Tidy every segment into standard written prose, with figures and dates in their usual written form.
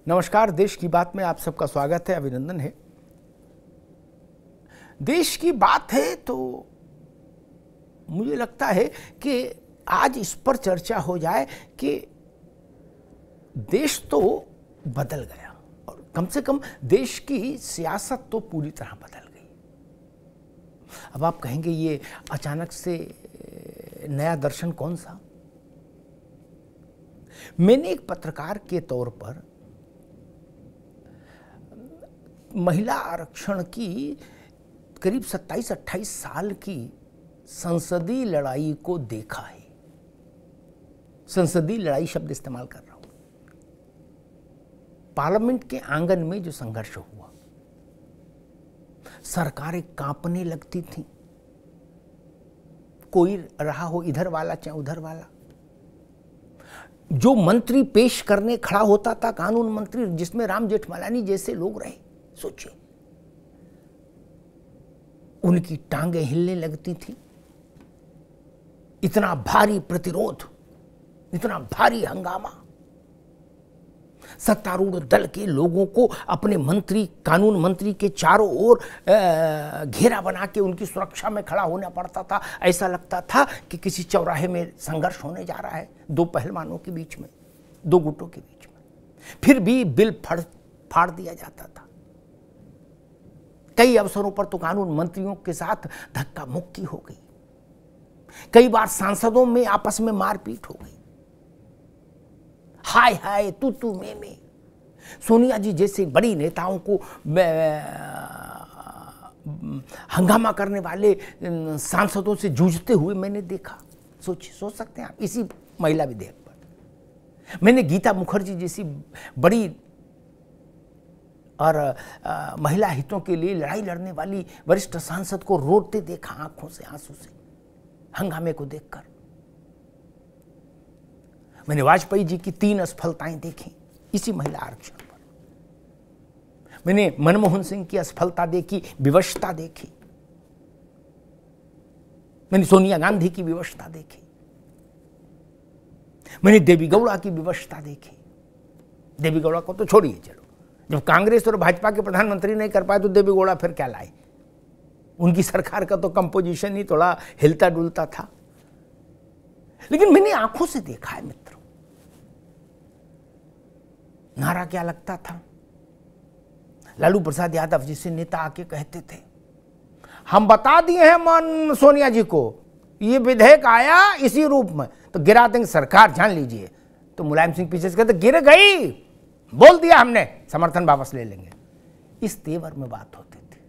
नमस्कार। देश की बात में आप सबका स्वागत है, अभिनंदन है। देश की बात है तो मुझे लगता है कि आज इस पर चर्चा हो जाए कि देश तो बदल गया और कम से कम देश की सियासत तो पूरी तरह बदल गई। अब आप कहेंगे ये अचानक से नया दर्शन कौन सा? मैंने एक पत्रकार के तौर पर महिला आरक्षण की करीब 27-28 साल की संसदीय लड़ाई को देखा है। संसदीय लड़ाई शब्द इस्तेमाल कर रहा हूं। पार्लियामेंट के आंगन में जो संघर्ष हुआ, सरकारें कांपने लगती थीं, कोई रहा हो इधर वाला चाहे उधर वाला। जो मंत्री पेश करने खड़ा होता था, कानून मंत्री, जिसमें राम जेठमलानी जैसे लोग रहे, सोचिए, उनकी टांगें हिलने लगती थी। इतना भारी प्रतिरोध, इतना भारी हंगामा, सत्तारूढ़ दल के लोगों को अपने मंत्री, कानून मंत्री के चारों ओर घेरा बना के उनकी सुरक्षा में खड़ा होना पड़ता था। ऐसा लगता था कि किसी चौराहे में संघर्ष होने जा रहा है, दो पहलवानों के बीच में, दो गुटों के बीच में। फिर भी बिल फाड़ दिया जाता था। कई अवसरों पर तो कानून मंत्रियों के साथ धक्का मुक्की हो गई। कई बार सांसदों में आपस में मारपीट हो गई। हाय हाय तू तू मैं। सोनिया जी जैसे बड़ी नेताओं को हंगामा करने वाले सांसदों से जूझते हुए मैंने देखा। सोच सकते हैं आप, इसी महिला विधेयक पर। मैंने गीता मुखर्जी जैसी बड़ी और महिला हितों के लिए लड़ाई लड़ने वाली वरिष्ठ सांसद को रोते देखा, आंखों से आंसू से, हंगामे को देखकर। मैंने वाजपेयी जी की 3 असफलताएं देखी इसी महिला आरक्षण पर। मैंने मनमोहन सिंह की असफलता देखी, विवशता देखी। मैंने सोनिया गांधी की विवशता देखी। मैंने देवी गौड़ा की विवशता देखी। देवी गौड़ा को तो छोड़िए, चलो, जब कांग्रेस और भाजपा के प्रधानमंत्री नहीं कर पाए तो देवी गौड़ा फिर क्या लाए? उनकी सरकार का तो कंपोजिशन ही थोड़ा हिलता डुलता था। लेकिन मैंने आंखों से देखा है मित्रों। नारा क्या लगता था? लालू प्रसाद यादव जैसे नेता आके कहते थे, हम बता दिए हैं मान सोनिया जी को, ये विधेयक आया इसी रूप में तो गिरा देंगे सरकार, जान लीजिए। तो मुलायम सिंह पीछे से कहते गिर गई, बोल दिया हमने, समर्थन वापस ले लेंगे। इस तेवर में बात होती थी।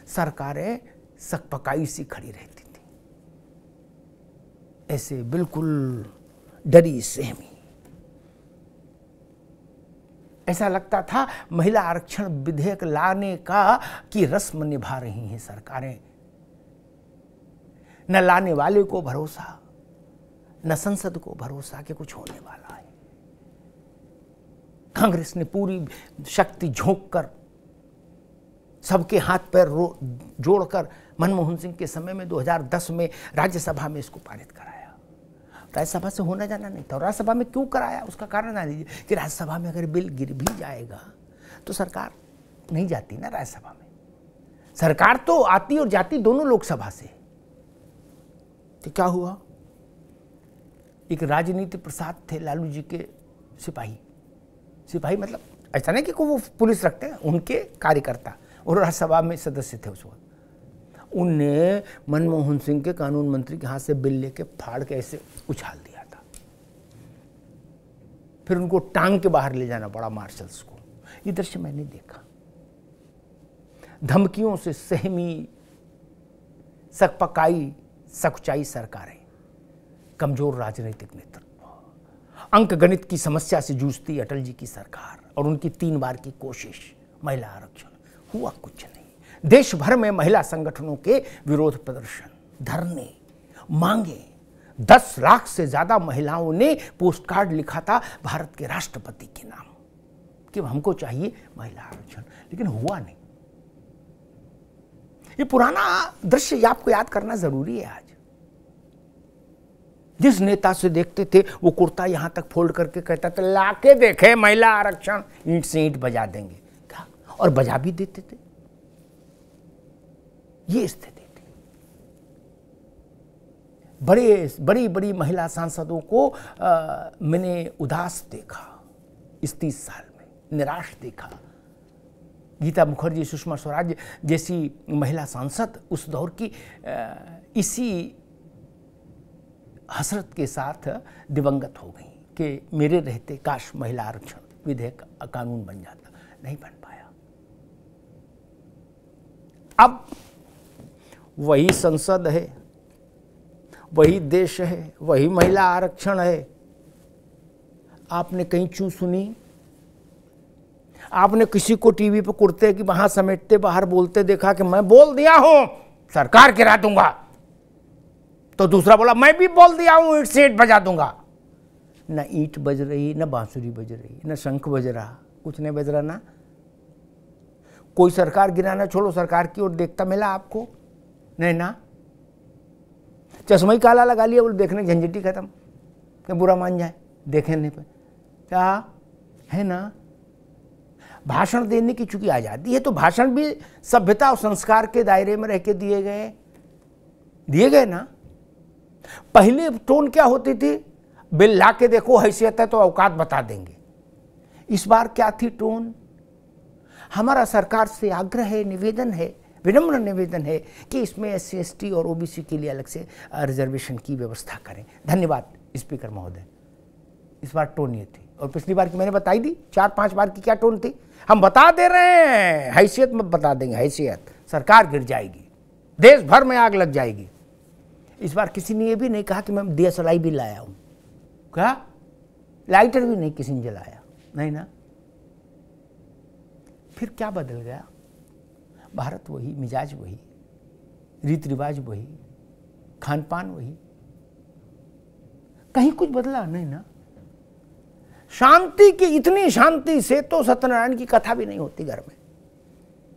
सरकारें सकपकाई सी खड़ी रहती थी, ऐसे बिल्कुल डरी सहमी। ऐसा लगता था महिला आरक्षण विधेयक लाने का की रस्म निभा रही हैं सरकारें। न लाने वाले को भरोसा, न संसद को भरोसा कि कुछ होने वाला है। कांग्रेस ने पूरी शक्ति झोंक कर, सबके हाथ पैर जोड़कर मनमोहन सिंह के समय में 2010 में राज्यसभा में इसको पारित कराया। राज्यसभा से होना जाना नहीं था। और राज्यसभा में क्यों कराया, उसका कारण ना लीजिए कि राज्यसभा में अगर बिल गिर भी जाएगा तो सरकार नहीं जाती ना राज्यसभा में। सरकार तो आती और जाती दोनों लोकसभा से। तो क्या हुआ? एक राजनीति प्रसाद थे लालू जी के सिपाही मतलब ऐसा नहीं कि वो पुलिस रखते हैं, उनके कार्यकर्ता, और राज्यसभा में सदस्य थे उस वक्त। उनने मनमोहन सिंह के कानून मंत्री के हाथ से बिल लेके फाड़ के ऐसे उछाल दिया था। फिर उनको टांग के बाहर ले जाना पड़ा मार्शल्स को। ये दृश्य मैंने देखा। धमकियों से सहमी, सकपकाई, सकुचाई सरकारें, कमजोर राजनीतिक नेतृत्व, अंक गणित की समस्या से जूझती अटल जी की सरकार और उनकी 3 बार की कोशिश महिला आरक्षण, हुआ कुछ नहीं। देश भर में महिला संगठनों के विरोध प्रदर्शन, धरने, मांगे। 10 लाख से ज्यादा महिलाओं ने पोस्ट कार्ड लिखा था भारत के राष्ट्रपति के नाम कि हमको चाहिए महिला आरक्षण, लेकिन हुआ नहीं। ये पुराना दृश्य आपको याद करना जरूरी है आज। जिस नेता से देखते थे वो कुर्ता यहां तक फोल्ड करके कहता था लाके देखे महिला आरक्षण, ईंट से ईंट बजा देंगे, क्या? और बजा भी देते थे। ये स्थिति थी। बड़ी बड़ी महिला सांसदों को मैंने उदास देखा इस 30 साल में, निराश देखा। गीता मुखर्जी, सुषमा स्वराज जैसी महिला सांसद उस दौर की इसी हसरत के साथ दिवंगत हो गई कि मेरे रहते काश महिला आरक्षण विधेयक कानून बन जाता। नहीं बन पाया। अब वही संसद है, वही देश है, वही महिला आरक्षण है। आपने कहीं चू सुनी? आपने किसी को टीवी पर कुर्ते की वहां समेटते बाहर बोलते देखा कि मैं बोल दिया हूं सरकार गिरा दूंगा? तो दूसरा बोला मैं भी बोल दिया हूं ईंट से ईंट बजा दूंगा। न ईंट बज रही, न बांसुरी बज रही, न शंख बज रहा, कुछ नहीं बज रहा ना। कोई सरकार गिराना छोड़ो, सरकार की ओर देखता मिला आपको? नहीं ना। चश्मा ही काला लगा लिया, बोले देखने झंझटी खत्म, क्या बुरा मान जाए देखने पे, क्या है ना। भाषण देने की चूंकि आजादी है तो भाषण भी सभ्यता और संस्कार के दायरे में रह के दिए गए ना। पहले टोन क्या होती थी? बिल ला के देखो, हैसियत है तो औकात बता देंगे। इस बार क्या थी टोन? हमारा सरकार से आग्रह है, निवेदन है, विनम्र निवेदन है कि इसमें SC ST और OBC के लिए अलग से रिजर्वेशन की व्यवस्था करें। धन्यवाद स्पीकर महोदय। इस बार टोन ये थी। और पिछली बार की मैंने बताई दी, 4-5 बार की क्या टोन थी? हम बता दे रहे हैं, हैसियत में बता देंगे, हैसियत, सरकार गिर जाएगी, देश भर में आग लग जाएगी। इस बार किसी ने ये भी नहीं कहा कि मैं DSLI भी लाया हूं, क्या लाइटर भी नहीं किसी ने जलाया, नहीं ना। फिर क्या बदल गया? भारत वही, मिजाज वही, रीति रिवाज वही, खान पान वही, कहीं कुछ बदला नहीं ना। शांति की, इतनी शांति से तो सत्यनारायण की कथा भी नहीं होती घर में,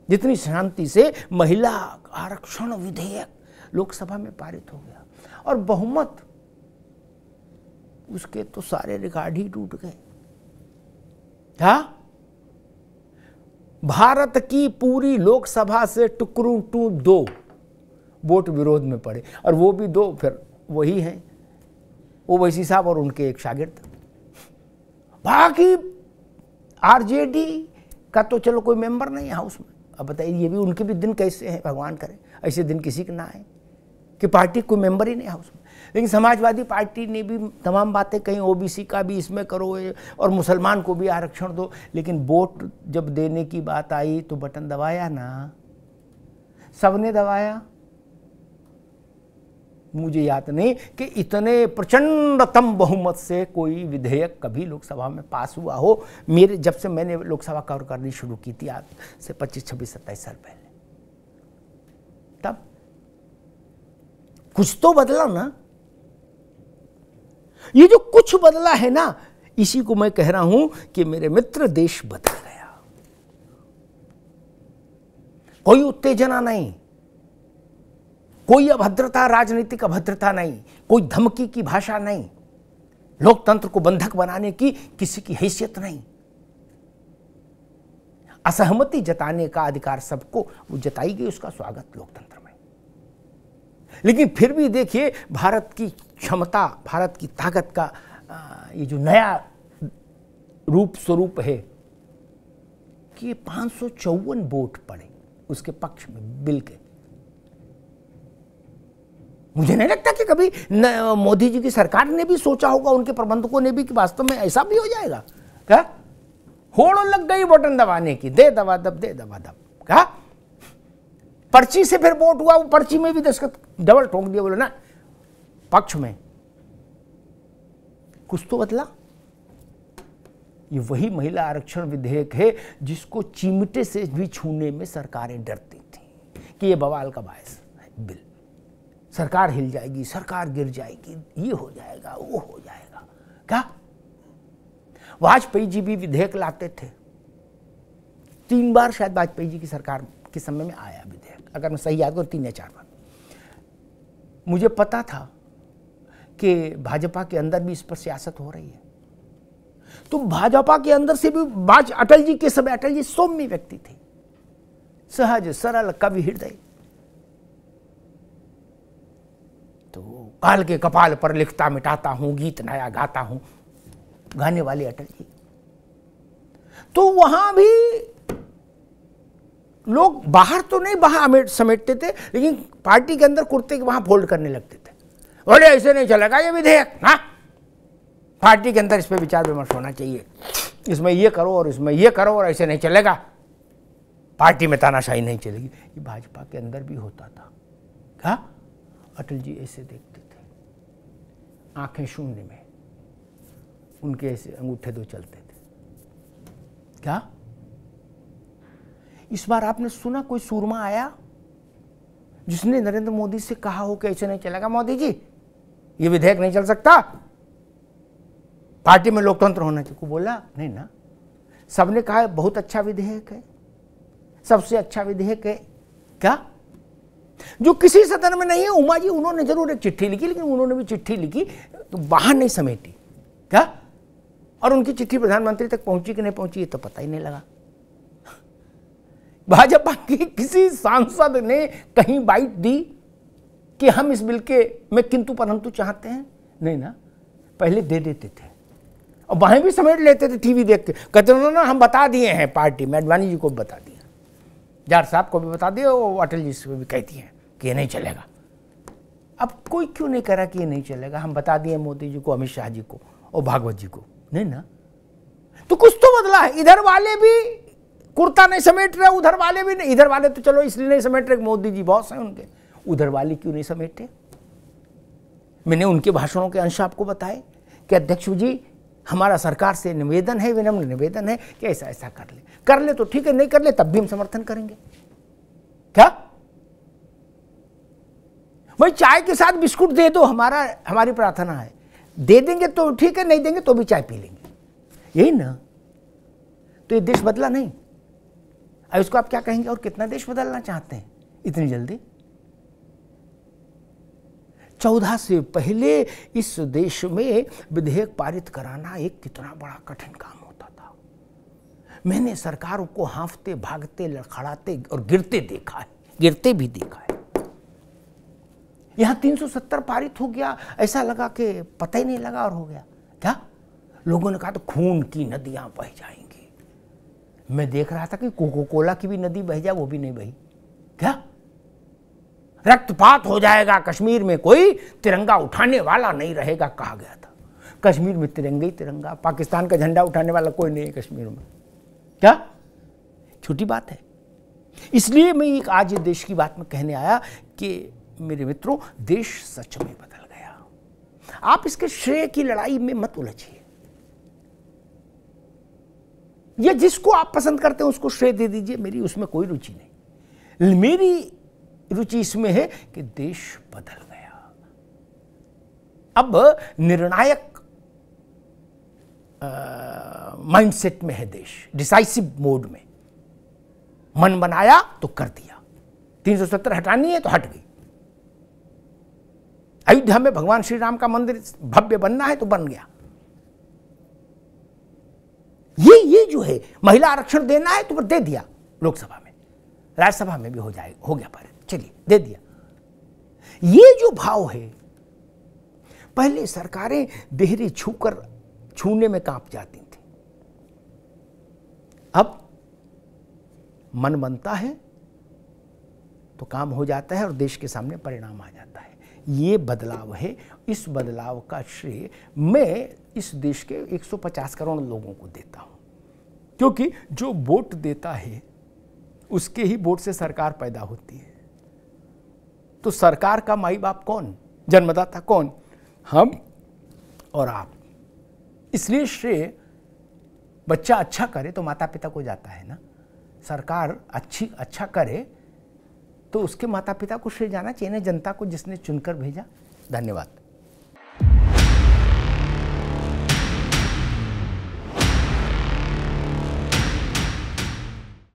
जितनी शांति से महिला आरक्षण विधेयक लोकसभा में पारित हो गया। और बहुमत, उसके तो सारे रिकॉर्ड ही टूट गए। हाँ, भारत की पूरी लोकसभा से टुकड़ों टू 2 वोट विरोध में पड़े, और वो भी 2 फिर वही हैं, ओवैसी साहब और उनके एक शागिर्द। बाकी RJD का तो चलो कोई मेंबर नहीं है हाउस में। अब बताइए, ये भी उनके भी दिन कैसे हैं, भगवान करे ऐसे दिन किसी के ना आए कि पार्टी कोई मेंबर ही नहीं हाउस में। लेकिन समाजवादी पार्टी ने भी तमाम बातें कहीं, OBC का भी इसमें करो और मुसलमान को भी आरक्षण दो, लेकिन वोट जब देने की बात आई तो बटन दबाया ना, सबने दबाया। मुझे याद नहीं कि इतने प्रचंडतम बहुमत से कोई विधेयक कभी लोकसभा में पास हुआ हो, मेरे जब से मैंने लोकसभा कवर करनी शुरू की थी, आज से 25, 26, 27 साल पहले। तब कुछ तो बदला ना। ये जो कुछ बदला है ना, इसी को मैं कह रहा हूं कि मेरे मित्र, देश बदल गया। कोई उत्तेजना नहीं, कोई अभद्रता, राजनीतिक अभद्रता नहीं, कोई धमकी की भाषा नहीं, लोकतंत्र को बंधक बनाने की किसी की हैसियत नहीं। असहमति जताने का अधिकार सबको, वो जताई गई, उसका स्वागत लोकतंत्र में। लेकिन फिर भी देखिए भारत की क्षमता, भारत की ताकत का ये जो नया रूप स्वरूप है कि 554 वोट पड़े उसके पक्ष में बिल के। मुझे नहीं लगता कि कभी मोदी जी की सरकार ने भी सोचा होगा, उनके प्रबंधकों ने भी, कि वास्तव में ऐसा भी हो जाएगा। क्या होड़ लग गई बटन दबाने की, दे दबा दब, दे दबा दब। क्या पर्ची से फिर वोट हुआ, वो पर्ची में भी दस्तखत डबल ठोक दिया, बोले ना पक्ष में। कुछ तो बदला। ये वही महिला आरक्षण विधेयक है जिसको चिमटे से भी छूने में सरकारें डरती थी कि ये बवाल का बायस है बिल, सरकार हिल जाएगी, सरकार गिर जाएगी, ये हो जाएगा, वो हो जाएगा। क्या वाजपेयी जी भी विधेयक लाते थे, 3 बार शायद वाजपेयी जी की सरकार के समय में आया विधेयक, अगर मैं सही याद करूं 3 या 4 बार। मुझे पता था कि भाजपा के अंदर भी इस पर सियासत हो रही है। तो भाजपा के अंदर से भी बाज अटल जी के समय, अटल जी सौम्य व्यक्ति थे, सहज सरल कवि हृदय। तो काल के कपाल पर लिखता मिटाता हूं, गीत नया गाता हूं, गाने वाले अटल जी। तो वहां भी लोग बाहर तो नहीं बाहर समेटते थे, लेकिन पार्टी के अंदर कुर्ते के वहां फोल्ड करने लगते थे। बोले ऐसे नहीं चलेगा ये विधेयक ना, पार्टी के अंदर इस पर विचार विमर्श होना चाहिए, इसमें ये करो और इसमें ये करो और ऐसे नहीं चलेगा, पार्टी में तानाशाही नहीं चलेगी। ये भाजपा के अंदर भी होता था। क्या अटल जी ऐसे देखते थे, आंखें शून्य में, उनके ऐसे अंगूठे दो चलते थे। क्या इस बार आपने सुना कोई सूरमा आया जिसने नरेंद्र मोदी से कहा हो कि ऐसे नहीं चलेगा मोदी जी, ये विधेयक नहीं चल सकता, पार्टी में लोकतंत्र होना चाहिए? को बोला नहीं ना, सबने कहा बहुत अच्छा विधेयक है, सबसे अच्छा विधेयक है। क्या जो किसी सदन में नहीं है, उमा जी उन्होंने जरूर एक चिट्ठी लिखी, लेकिन उन्होंने भी चिट्ठी लिखी तो बाहर नहीं समेटी। क्या और उनकी चिट्ठी प्रधानमंत्री तक पहुंची कि नहीं पहुंची ये तो पता ही नहीं लगा। भाजपा के किसी सांसद ने कहीं बाइट दी कि हम इस बिल के में किंतु परंतु चाहते हैं? नहीं ना, पहले दे देते थे और वहीं भी समेट लेते थे, टीवी देख के कहते ना हम बता दिए हैं, पार्टी में अडवाणी जी को भी बता दिया, जार साहब को भी बता दिया, वो अटल जी से भी कहती हैं कि ये नहीं चलेगा। अब कोई क्यों नहीं कह रहा कि ये नहीं चलेगा? हम बता दिए मोदी जी को, अमित शाह जी को और भागवत जी को। नहीं ना, तो कुछ तो बदला है। इधर वाले भी कुर्ता नहीं समेट रहे, उधर वाले भी नहीं। इधर वाले तो चलो इसलिए नहीं समेट रहे, मोदी जी बॉस हैं उनके, उधर वाले क्यों नहीं समेटे? मैंने उनके भाषणों के अंश आपको बताए कि अध्यक्ष जी हमारा सरकार से निवेदन है, विनम्र निवेदन है कि ऐसा ऐसा कर ले तो ठीक है, नहीं कर ले तब भी हम समर्थन करेंगे। क्या भाई चाय के साथ बिस्कुट दे दो, हमारी प्रार्थना है, दे देंगे तो ठीक है, नहीं देंगे तो भी चाय पी लेंगे, यही ना। तो ये देश बदला नहीं। अब इसको आप क्या कहेंगे? और कितना देश बदलना चाहते हैं इतनी जल्दी? 14 से पहले इस देश में विधेयक पारित कराना एक कितना बड़ा कठिन काम होता था। मैंने सरकार को हांफते भागते लड़खड़ाते और गिरते देखा है, गिरते भी देखा है। यहां 370 पारित हो गया, ऐसा लगा कि पता ही नहीं लगा और हो गया। क्या लोगों ने कहा तो खून की नदियां बह जाएंगी। मैं देख रहा था कि कोको कोला की भी नदी बह जाए, वो भी नहीं बही। क्या रक्तपात हो जाएगा कश्मीर में, कोई तिरंगा उठाने वाला नहीं रहेगा कहा गया था। कश्मीर में तिरंगा ही तिरंगा, पाकिस्तान का झंडा उठाने वाला कोई नहीं है कश्मीर में। क्या छोटी बात है? इसलिए मैं एक आज देश की बात में कहने आया कि मेरे मित्रों, देश सच में बदल गया। आप इसके श्रेय की लड़ाई में मत उलझिए, या जिसको आप पसंद करते हैं उसको श्रेय दे दीजिए, मेरी उसमें कोई रुचि नहीं। मेरी रुचि इसमें है कि देश बदल गया। अब निर्णायक माइंडसेट में है देश, डिसाइसिव मोड में। मन बनाया तो कर दिया, 370 हटानी है तो हट गई। अयोध्या में भगवान श्री राम का मंदिर भव्य बनना है तो बन गया। ये जो है महिला आरक्षण देना है तो दे दिया, लोकसभा में, राज्यसभा में भी हो गया पारित, चलिए दे दिया। ये जो भाव है, पहले सरकारें देहरी छूने में कांप जाती थी, अब मन बनता है तो काम हो जाता है और देश के सामने परिणाम आ जाता है। ये बदलाव है। इस बदलाव का श्रेय मैं इस देश के 150 करोड़ लोगों को देता हूं, क्योंकि जो वोट देता है उसके ही वोट से सरकार पैदा होती है। तो सरकार का माई बाप कौन? जन्मदाता कौन? हम और आप। इसलिए श्रेय बच्चा अच्छा करे तो माता पिता को जाता है ना। सरकार अच्छा करे तो उसके माता पिता को श्रेय जाना चाहिए ना, जनता को जिसने चुनकर भेजा। धन्यवाद।